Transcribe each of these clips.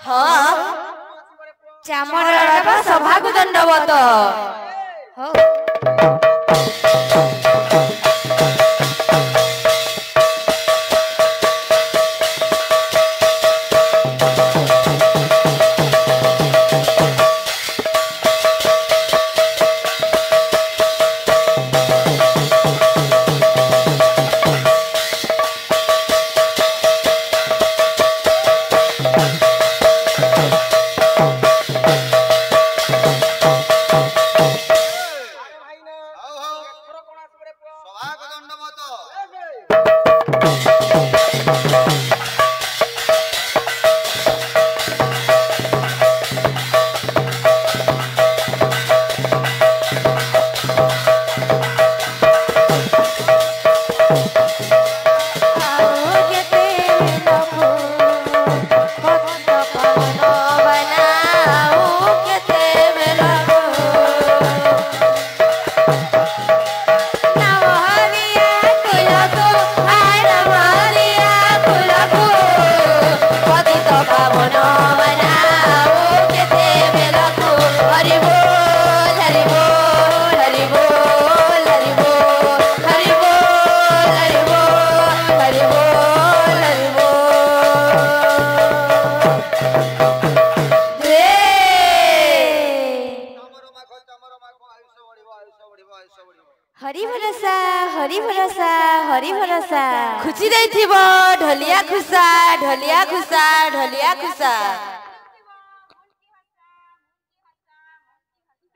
हाँ चामर सभा को दंडवत हरि भरोसा खुशी देथिब ढलिया खुसा ढलिया खुसा ढलिया खुसा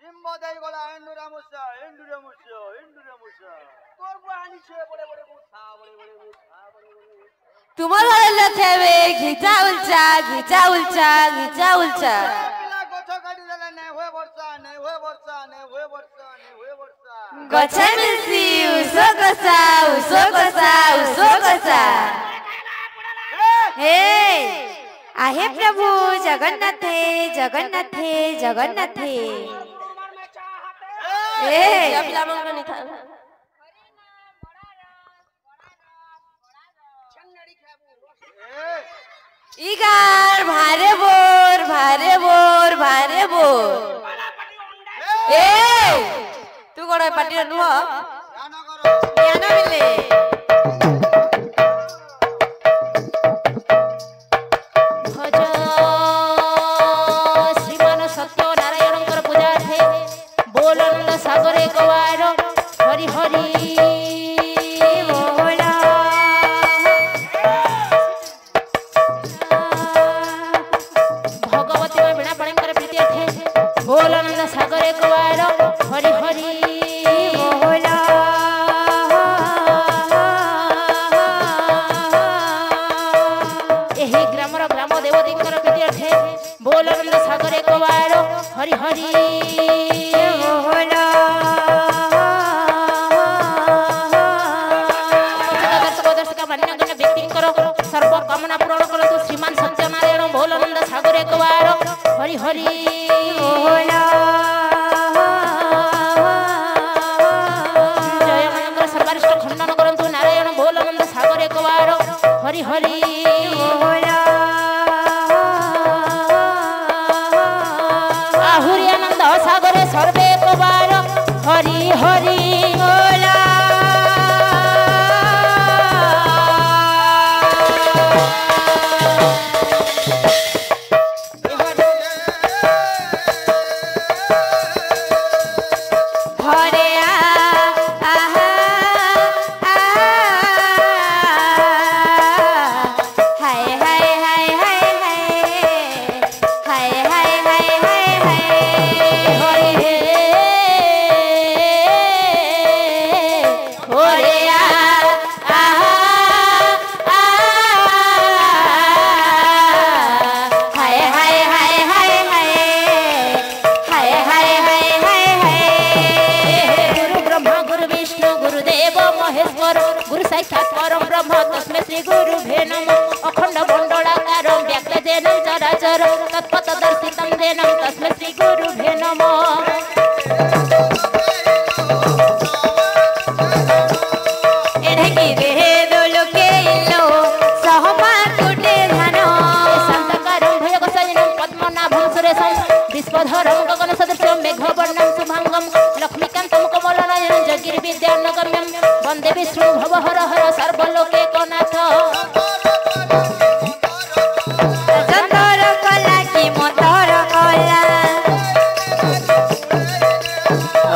डिम्बो देई गला एंडुरा मुसा एंडुरा मुसा एंडुरा मुसा तोर बुआनी छे बड़े बड़े मुसा बड़े बड़े मुसा बड़े बड़े तुमर हले थेबे घिचा उल्चा घिचा उल्चा घिचा उल्चा पिला गछ काटी देले नै होय वर्षा नै होय वर्षा नै होय वर्षा नै होय वर्षा गछ मिलसी उसो कसा हे आहे प्रभु जगन्नाथे जगन्नाथे जगन्नाथे ए पिला मन को निथा इगार भारे बोर भारे बोर भारे बोर ए तू कोन पाटी नुह ज्ञान मिले भज श्रीमान सत्य नारायण पूजा थे बोलन सागरे गवार हरि हरि बोलानंद सागरे कुआर हरि हरि बोला एही ग्रामर ग्राम देवतींकर प्रीति अठे बोलानंद सागरे कुआर हरि हरि बोला दर्शक दर्शक मान्यगण्य व्यक्तिंकर सर्व कामना पूर्ण करतु श्रीमान सत्यनारायण बोलानंद सागरे कुआर हरि हरि हरि हरि आहुरी आनंद सागरे सर्वे कबार हरि हरि बोला गुरु साक्षात् परम ब्रह्म तस्मै श्री गुरुभ्यो नमः अखंड मंडलाकारं व्याप्तदेनं चराचर तत्पथदर्शितं देनं तस्मै श्री गुरुभ्यो नमः एढे की रे दोलोके इल्लो सहमा कुटे धान संतकारं भयगसजनं सुरेशं विश्वधरं गगन सदृशं मेघवर्णं शुभांगं लक्ष्मीकान्तं कमलनयनं जगिर्विद्यानगम्यं वन्दे विष्णु भवहर हर सर्वलोकैकनाथ चंदर कला की मोतर कला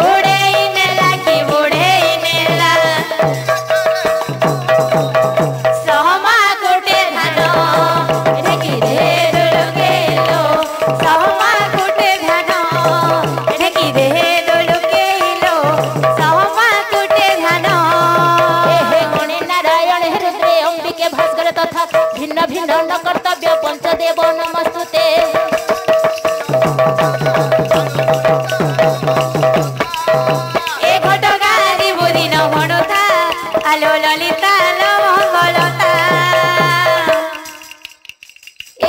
उड़े नेला की उड़े नेला सहमा कोटे धान ढेकी दे दुलुकेलो सहमा कोटे धान ढेकी दे दुलुकेलो सहमा कोटे धान हे गणे नारायण हे रुद्रे अंबिके भास्कर तथा भिन्न भिन्न न कर्तव्य पंचदेव नमस्तुते ए घटगारी बुरी न भणता आलो ललिता लो मंगलता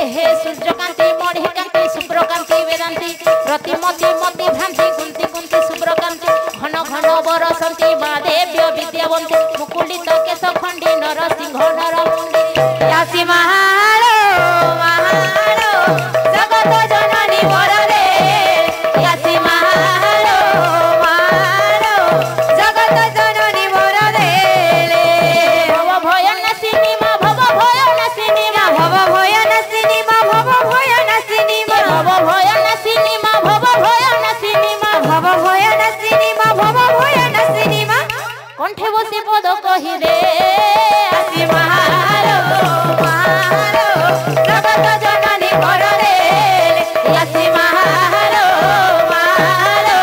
एहे सूर्यकांति मणिकांति शुभ्रकांति वेदांति प्रतिमति मति भ्रांति कुंती कुंती शुभ्रकांति घन घन बरसंति मा देव्य विद्यावंति मुकुलित केश खंडी नरसिंह नरमुंडी यासी महालो महालो जगत जननी वरदे यासी महालो महालो जगत जननी वरदे भव भय नसिनी मा भव भय नसिनी मा भव भय नसिनी मा भव भय नसिनी मा भव भय नसिनी मा भव भय नसिनी मा भव भय नसिनी मा भव भय नसिनी मा कंठे बसी पद कहि रे यासी महालो महालो जगत जननी वरदे यासी महालो महालो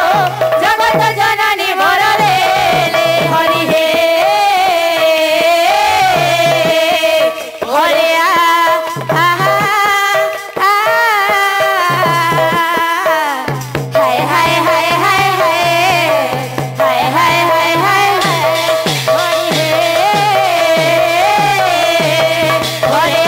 जगत जननी वरदे हरि हे हरे हाय हाय हाय हाय हाय हाय हाय हाय हरि हे हरे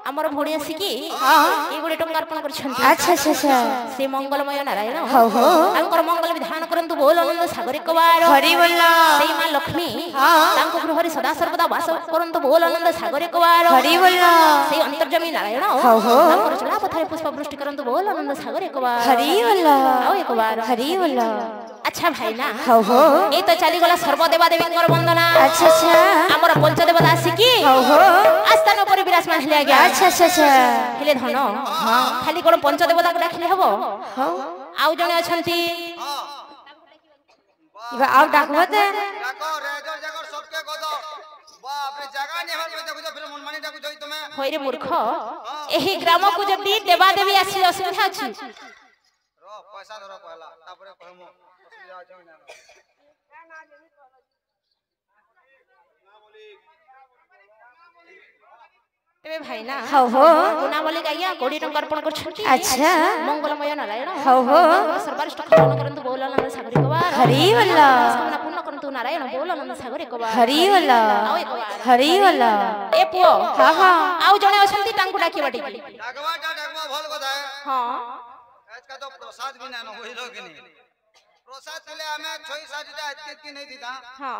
हमर भोड़ी आसी की ए गुडे टंका अर्पण करछंती अच्छा अच्छा अच्छा से मंगलमय नारायण हो हो तांकर मंगल विधान करंतु बोल आनंद सागर एकबार हरि बोल सेई मां लक्ष्मी तांको गृहरे सदा सर्वदा वास करंतु बोल आनंद सागर एकबार हरि बोल सेई अंतर्जमी नारायण हो हो तांकर चला पथरे पुष्प वृष्टि करंतु बोल आनंद सागर एकबार हरि बोल आओ एकबार हरि बोल अच्छा भाई ना हो हो ए तो चली गला सर्वदेवा देवींकर वंदना अच्छा अच्छा हमर पंचदेवता आसी की हो हो आस्थान पर विराजमान हेले आज्ञा अच्छा अच्छा अच्छा हेले धन खाली कोन पंचदेवता को डाखले हबो हो आउ जने अछंती इबा आउ डाकबो ते डाको रेजर जगर सबके को दो बाप रे जगह नहीं हल देखो तो फिर मन मानी डाको जोई तुम्हें होय रे मूर्ख एही ग्राम को जदी देवा देवी आसी असुविधा अछि रो पैसा धरो पहला तापरे कहमो असुविधा अछि ना एबे भाई ना हो हो गुना बोली गाइया कोडी टंका अर्पण करछंती अच्छा मंगलमय नारायण हो हो सर्वश्रेष्ठ खंडन करंतु बोल आनंद सागर एकबार हरि बोल कामना पूर्ण करंतु नारायण बोल आनंद सागर एकबार हरि बोल आओ एकबार हरि बोल ए पुओ हां हां आउ जने अछंती टांगु डाकी बाटी डाकवा भल কথা हां आज का तो प्रसाद भी ना होइलो कि नहीं प्रसाद चले हमें 6-7 टा इतके नहीं दीता हां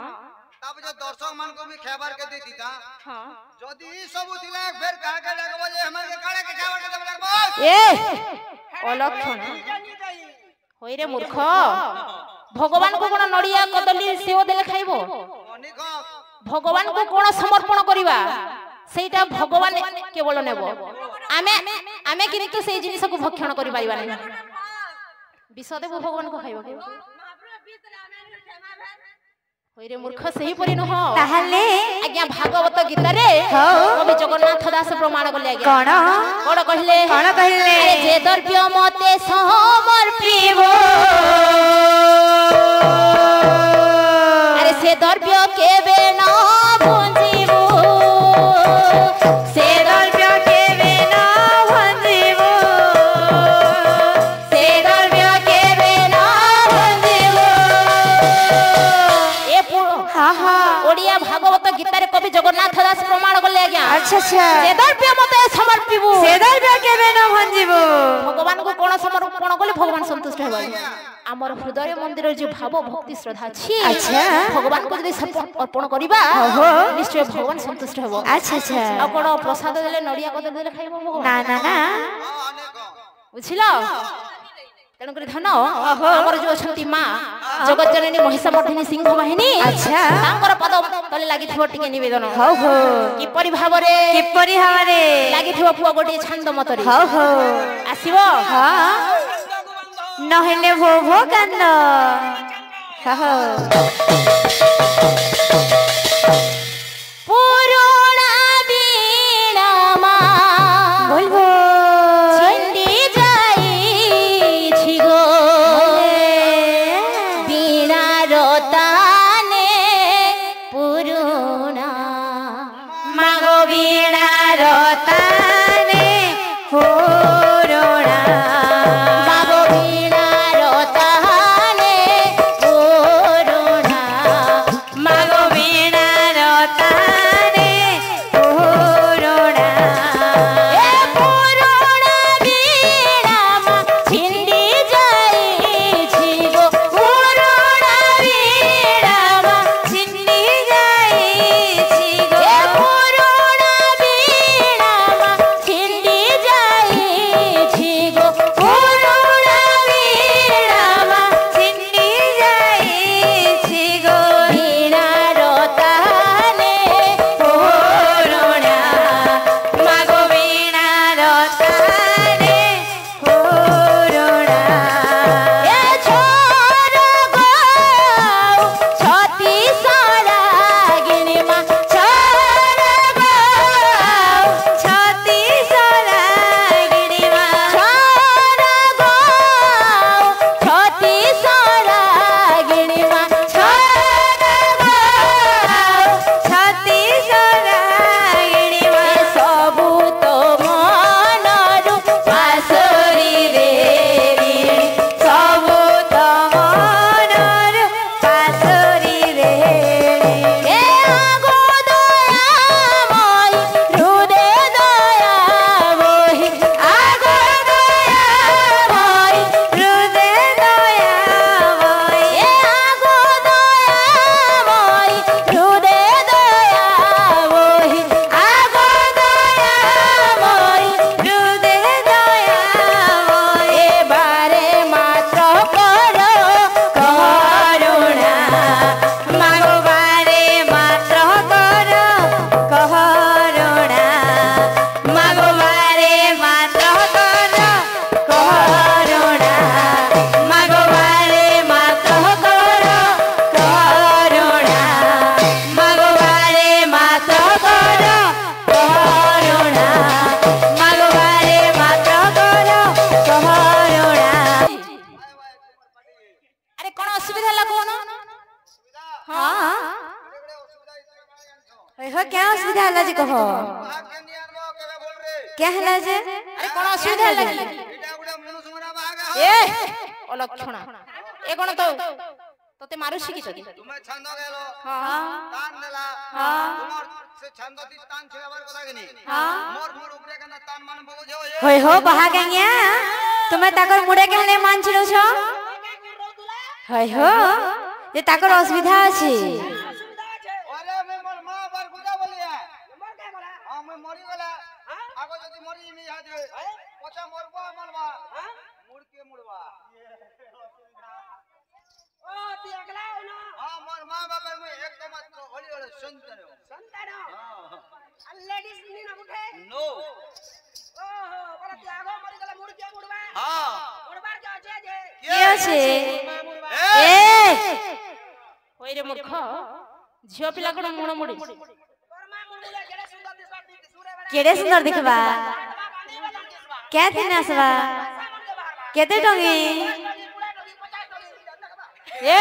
तब जो दर्शक मान को भी खबर के दे दीता हां जदी ई सब दिले फिर कहा के डाकबो जे हमर के काळे के खबर के देब लागबो ए अलक्षण होय रे मूर्ख भगवान को कोन नडिया कदली सेव देले खाइबो अनिक भगवान को कोन समर्पण करिवा सेटा भगवान केवल नेबो आमे आमे किंतु से जिनिस को भक्षण करि पाइबा नै विष देबो भगवान को खाइबा के होय रे मूर्ख सही परि न हो ताहले आज्ञा भागवत गीता रे कवि जगन्नाथ दास प्रमाण करले आज्ञा कोन कहले अरे जे द्रव्य मते समर्पिबो अरे से द्रव्य केबे न भुंजिबो से द्रव्य केबे न भुंजिबो से द्रव्य केबे न भुंजिबो ए हां हां ओडिया भागवत गीता रे कवि जगन्नाथ दास प्रमाण करले आज्ञा अच्छा अच्छा से द्रव्य मते समर्पिबो से द्रव्य केबे न भंजिबो भगवान को कोन समर्पण कले भगवान संतुष्ट हेबा आमर हृदय मंदिर जो भाव भक्ति श्रद्धा छी अच्छा भगवान को जदि अर्पण करिबा निश्चय भगवान संतुष्ट हेबो अच्छा अच्छा आपण प्रसाद देले नडिया कदम देले खाइबो भगवान ना ना ना बुझिलो तेणु करी धन आमर जो अछंती मां जगत जननी महिषामर्दिनी सिंह वाहिनी अच्छा तांकर पद तले लागि थिबो टिके निवेदन हो हो किपरि भाबरे लागि थिबो पुआ गोटे छंद मतरी हो हो आसीबो हां नहेले भो भो कांद हो पुरुणा बीणा मा बोलबो छिंडी जाई छिगो बीणा रोताने पुरुणा मागो बीणा रोताने पुरुणा मागो बीणा रोताने पुरुणा मागो बीणा रोताने पुरुणा ए पुरुणा बीणा मा छिंडी जाई छिगो पुरुणा बीणा मा छिंडी जाई छिगो ए पुरुणा बीणा मा छिंडी जाई छिगो पुरुणा बीणा मा छिंडी जाई छिगो बीणा रोताने पुरुणा मागो बीणा रोताने पुरुणा ए छोर गौ छती सारा गिणीमा छोर गौ छती सोला गिणीमा छोर गौ छती सारा गिणीमा छोर गौ छती सोला गिणीमा ए सबु तो मनरु पासोरी रे ସବୁ ତମ ମନରୁ ପାସୋରି ରେ ए आगो दयामय हृदय दया मोहि ଆଗ ଦୟାମୟ ହୃଦୟ ଦୟାମୟ ए आगो दयामय हृदय दया मोहि ଆଗ ଦୟାମୟ ହୃଦୟ ଦୟାମୟ ए बारे मात्र कर କରୁଣା ମାଗବାରେ ମାତ୍ର କର କରୁଣା ମାଗବାରେ ମାତ୍ର କର କରୁଣା ମାଗବାରେ ମାତ୍ର କର କରୁଣା ମାଗବାରେ ମାତ୍ର କର କରୁଣା ମାଗବାରେ ମାତ୍ର କର କରୁଣା अरे कौन असुविधा लगो ना हाँ हो क्या असुविधा होला जे कहो क्या होला जे अरे कौन असुविधा लगी ए अलक्षणा ए कौन तो तोते मारुसी की चली तुम्हें छंद गेलो हाँ तान देला हाँ। तुम्हार से छंद ती तान छेबार कथा कि नहीं हाँ। मोर मोर उपरे कना तान मान बगो जो ये होय हो बहा गंग्या तुम्हें ताकर मुड़े के ने मान छिलो छ होय हो जे ताकर असुविधा अछि अरे मैं मोर मां बार गुजा बोलिया मोर का बोला हां मैं मरी गेला आगो जदी मरी मी याद पचा मोरबा मनवा मुड़ के मुड़वा ओ ती अगला हो ना हां मोर मां बाबा मैं एकदम होली होली संतन हां लेडीज नी ना उठे नो ओहो बोला ती आगो मरी गेला मुड़ के मुड़वा हां मुड़बार के अछे जे के अछि ए ए होय रे मूर्ख झियो पिला कोन मुण मुड़ी तोर मां मुड़ले केड़े सुंदर दिसबा सुरे बड़ा केड़े सुंदर दिखबा क्या दिन आसबा केते टंगी ए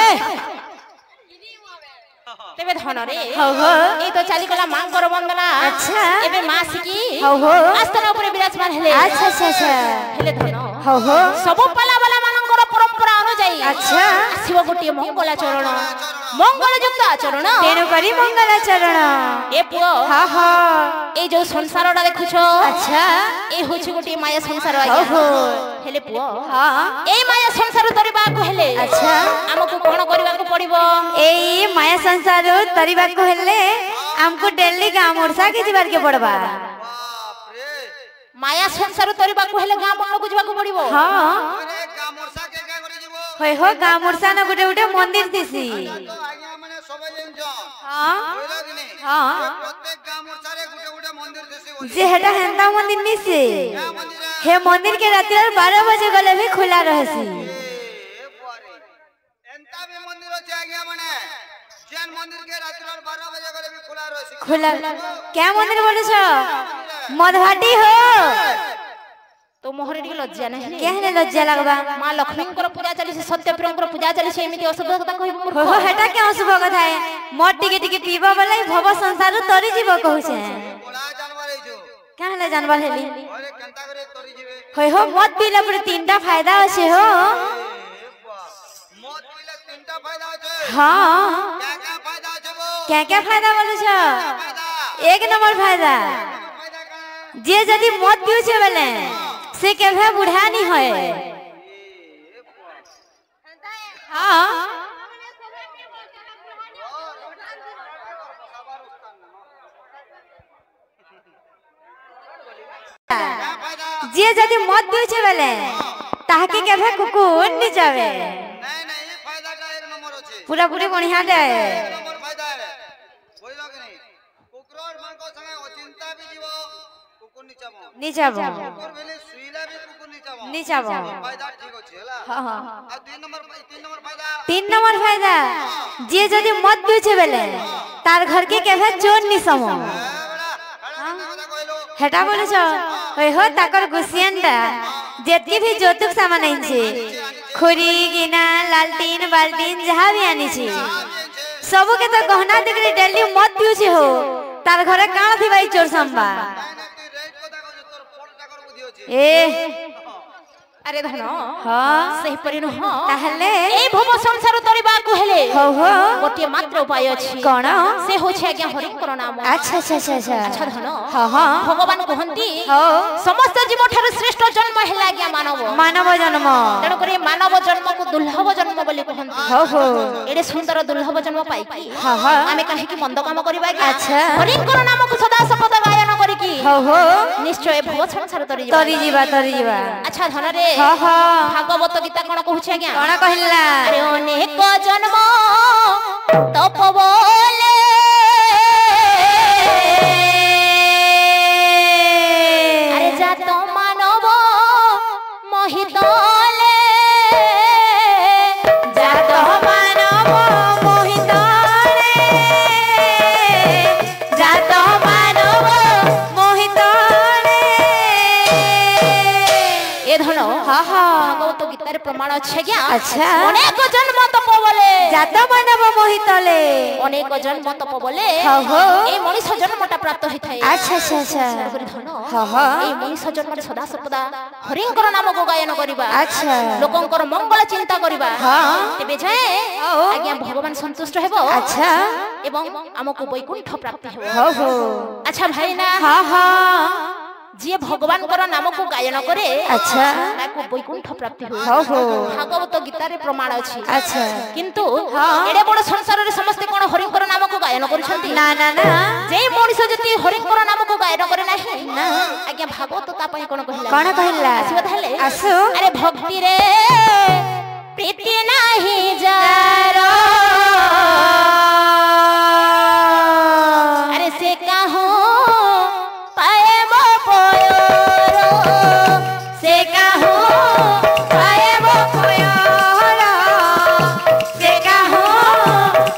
तेबे धन रे हो हो ए तो चाली कला मांकर वंदना अच्छा। एबे मासिकी हो हो आस्थान ऊपर विराजमान हेले अच्छा अच्छा अच्छा हेले धन हो हो सब पाला वाला मानकर परंपरा अनुଯାयी अच्छा। आसीबो गोटे मंगलाचरण मंगल युक्त आचरण तेणु करी मंगलाचरण ए पुओ हा हा ए जो संसारटा देखुछ अच्छा ए होछि गोटे माया संसार आज्ञा हेले पुओ हां ए माया संसार तरिबा को हेले अच्छा हमको कोन करबा को पड़िबो ए माया संसार तरिबा को हेले हमको दिल्ली गांव मोरसा के जीवार के पड़बा माया संसार तरिबा को हेले गांव बन को जीवा को पड़िबो हां अरे गाम मोरसा के का करे जीवो होय हो गांव मोरसा न गुटे गुटे मंदिर दिसी तो आज्ञा माने सबे लेन जा हां होइला कि नहीं हां प्रत्येक गाम मोरसा रे गुटे गुटे मंदिर दिसी बोली जे हेटा हेंदा मंदिर निसे मंदिर हे मंदिर के रात 12 बजे गले भी खुला रहसी ए बुआरे एंता भी मंदिर अछि आज्ञा माने जैन मंदिर के रात 12 बजे गले भी खुला रहसी खुला क्या मंदिर बोले छ मधभाटी हो तो मोहरे टिके लज्जा नहीं केहने लज्जा लगबा मां लक्ष्मी को पूजा चली से सत्य प्रेम को पूजा चली से एमिति अशुभ कथा कहबो हो हेटा के अशुभ कथा है मोर टिके टिके पीबा वाला भव संसार तरी जीव कहू छे बोला जानवर जो कहले जानवर हेली अरे कंता करे तोरी जीवे होय हो मत पीला पर तीनटा फायदा আছে हो मौत पीले तीनटा फायदा আছে हां क्या फायदा আছে वो क्या फायदा बोले छ फायदा एक नंबर फायदा फायदा का जे जदी मत पिउ छे बोले से केभे बुढ़ा नहीं होए हां जे जदी मत पिउ छे बोले ताके केभे कुकुर नि जावे नहीं नहीं ये फायदा का एक नंबर আছে पूरा पूरी बढ़िया दे एक नंबर फायदा है बोइलो कि नहीं कुकुर मान को संगे अचिंता भी जीव कुकुर नि जाबो कुकुर भेले सुईला भी कुकुर नि जाबो फायदा ठीक अछि हला हां हां आ तीन नंबर फायदा तीन नंबर फायदा जे जदी मत पिउ छे बोले तार घर के केभे चोर नि समो हेटा बोले छ होय हो ताकर गुसियनटा जेतकी भी जोतुक सामान आइन छे खुरी गिना लालटीन बाल्टीन जहां भी आनी छे सबो के तो गहना दिकरी डेली मत पिउ छे हो तार घरे काण थी भाई चोर संबा ए अरे धन हां सही परिनो हां ताहले ए भव संसार तरिबा को हेले हो हो गोटे मात्र उपाय अछि कोन से होछे आज्ञा हरिकर नाम अच्छा अच्छा अच्छा अच्छा अच्छा धन हां हां भगवान कहंती हो समस्त जीव ठार श्रेष्ठ जन्म हेला आज्ञा मानव जन्म तेणु करी मानव जन्म को दुर्लभ जन्म बोली कहंती हो हो एडे सुंदर दुर्लभ जन्म पाई की हां हां आमे काहे की मंद काम करबा की अच्छा हरिकर नाम को सदा शपथ गायन करी की हो हो निश्चय भव संसार तरि जीवा अच्छा धन रे हां हां भागवत गीता कोन कहूछ आज्ञा कोन कहला अरे अनेक जन्म तपबले अरे जात मानव मोहितले जात मानव मोहितले जात मानव मोहितले ए धनो हां हां भागवत गीता रे प्रमाण अछि क्या अच्छा अनेक जन्म तपबले जात मानव मोहितले अनेक जन्म तपबले हां हो ए मनुष्य जन्मटा प्राप्त होई थाए अच्छा अच्छा अच्छा धनो हां हां ए मनुष्य जन्म रे सदा सर्वदा हरिंकर नाम को गायन करिबा अच्छा लोकंकर मंगल चिंता करिबा हां तेबे जाए हो आज्ञा भगवान संतुष्ट हेबो अच्छा एवं हमको वैकुंठ प्राप्ति हेबो हो हो अच्छा भाई ना हां हां जे भगवान कर नाम को गायन करे अच्छा ताको वैकुंठ प्राप्ति हो हो हो भागवत गीता रे प्रमाण अछि अच्छा किंतु हां एडे बड़ संसार रे समस्त कोन हरिंकर नाम को गायन करछंती ना ना ना जे मनुष्य जति हरिंकर नाम को गायन करे नाही ना आज्ञा भागवत ता पई कोन कहला कोन कहला आसीबा थाले आसु अरे भक्ति रे प्रीति नाही जारो अरे से काहो पाए मो पोयो से काहो पाए मो पोयो से काहो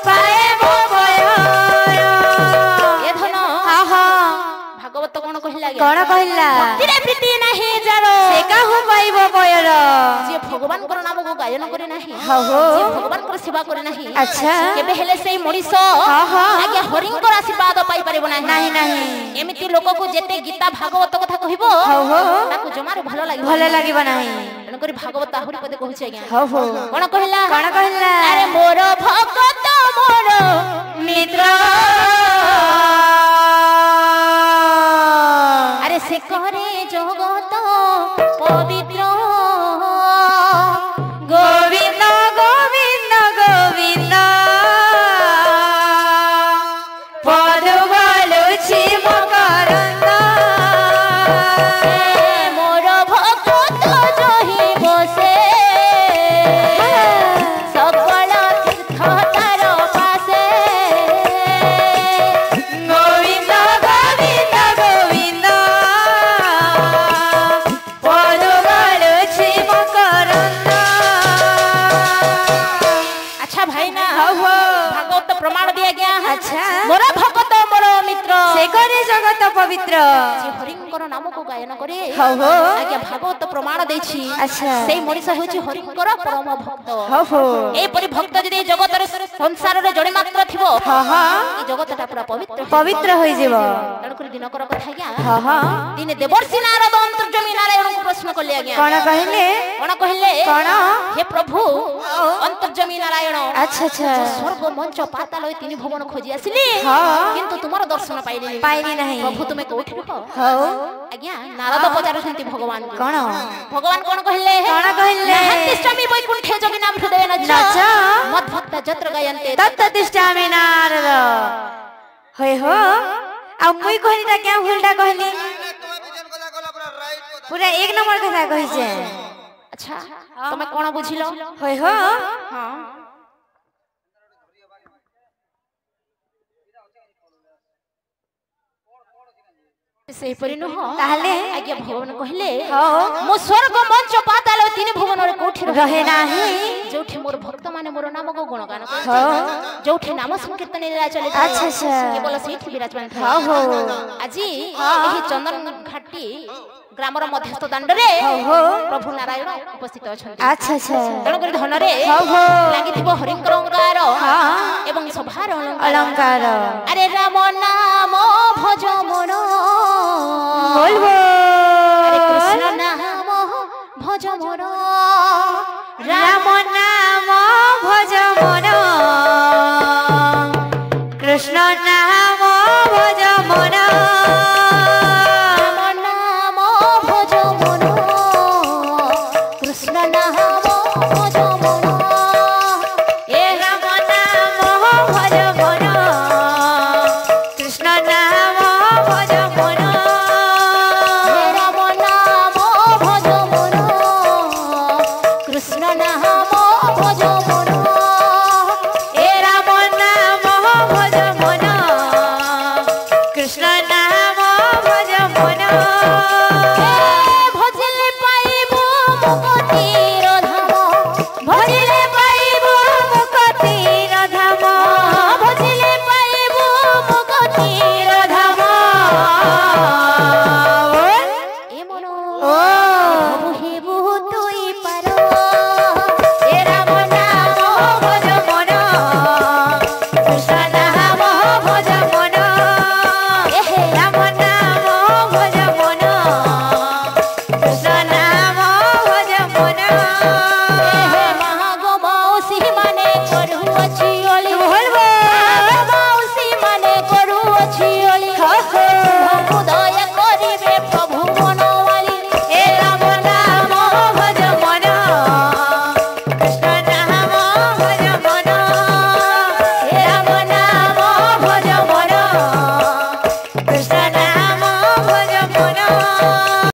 पाए मो पोयो ए धनो हां हां भागवत कोन कहला कोन कहला तिरे प्रीति नाही जारो से काहू पाइबो पयर जे भगवान कर नाम को गायन करे नाही हां हो जे भगवान कर सेवा करे नाही अच्छा केबे हेले सेई मनिष हां हां आज्ञा हरिंकर आशीर्वाद पाई परिबो नाही नाही नाही एमिति लोक को जेते गीता भागवत कथा कहिबो हो हो ताको जमार भलो लागि भले लागिबो नाही तेन करी भागवत आहुरी पदे कहूछ आज्ञा हो हो कोन कहला कोन कहला अरे मोर भगत मोर मित्र से करे जगत पवित्र गोविंद गोविंद गोविंद पद बोलुछि मकरंद मोर भक्त जहि बसे सकल तीर्थ तार पासे गोविंद गोविंद गोविंद पद बोलुछि मकरंद। अच्छा भाई ना हो भागवत प्रमाण दिया गया। अच्छा मोर भक्त मोर मित्र से करे जगत पवित्र जे हरिंकर नाम को गायन करे हो आज्ञा भागवत प्रमाण देछि। अच्छा सेई मनीष हेउछि हरिंकर परम भक्त। हो ए परि भक्त जदि जगत रे संसार रे जड़े मात्र थिबो ई जगतटा पूरा पवित्र पवित्र होई जीव। तणकुरी दिनकर कथा गया हाँ दिने देवर्षि नारद अंतर्जमी नारायण को प्रश्न करले आज्ञा कौन कहले कोन कहले कौन हे प्रभु अंतर्जमी नारायण अच्छा अच्छा स्वर्ग मंच पाताल ए तीन भुवन खोजी आसिली हाँ। किंतु तुमर दर्शन पाइली पाइली नहीं प्रभु तुमे कोठी रह हो आज्ञा नारद पचारुछंती भगवान को। कौन भगवान कोन कहले कौन कहले नाहंतिष्ठामि वैकुंठे जगिनाम हृदय नच मद भक्त जत्र गायन्ते तत्तिष्ठामि नारद होय हो आ मुई कहलीटा क्या भूलटा कहली पूरा एक नंबर कथा कहि छे। अच्छा तुमे कोन बुझिलो होय हो हां से परि न हो ताहले आज्ञा भगवान कहले हो मो स्वर्ग मंच पाताल तीन भुवन रे कोठी रहे नाही जोठी मोर भक्त माने मोर नाम को गुणगान हो करे जोठी नाम संकीर्तन लीला चले अच्छा अच्छा केवल सेठी विराजमान हो हो आजी एही चंदन घाटी ग्रामर मध्यस्थ दांड रे हो प्रभु नारायण उपस्थित अछंती। अच्छा अच्छा तेणु करी धन रे हो हो लागिथिबो हरिंकर अंगार हाँ एवं सभार अलंकार अरे राम नाम भज मोर बोलबो अरे कृष्ण नाम भज मोर राम नाम भज मोर कृष्ण नाम भज मोर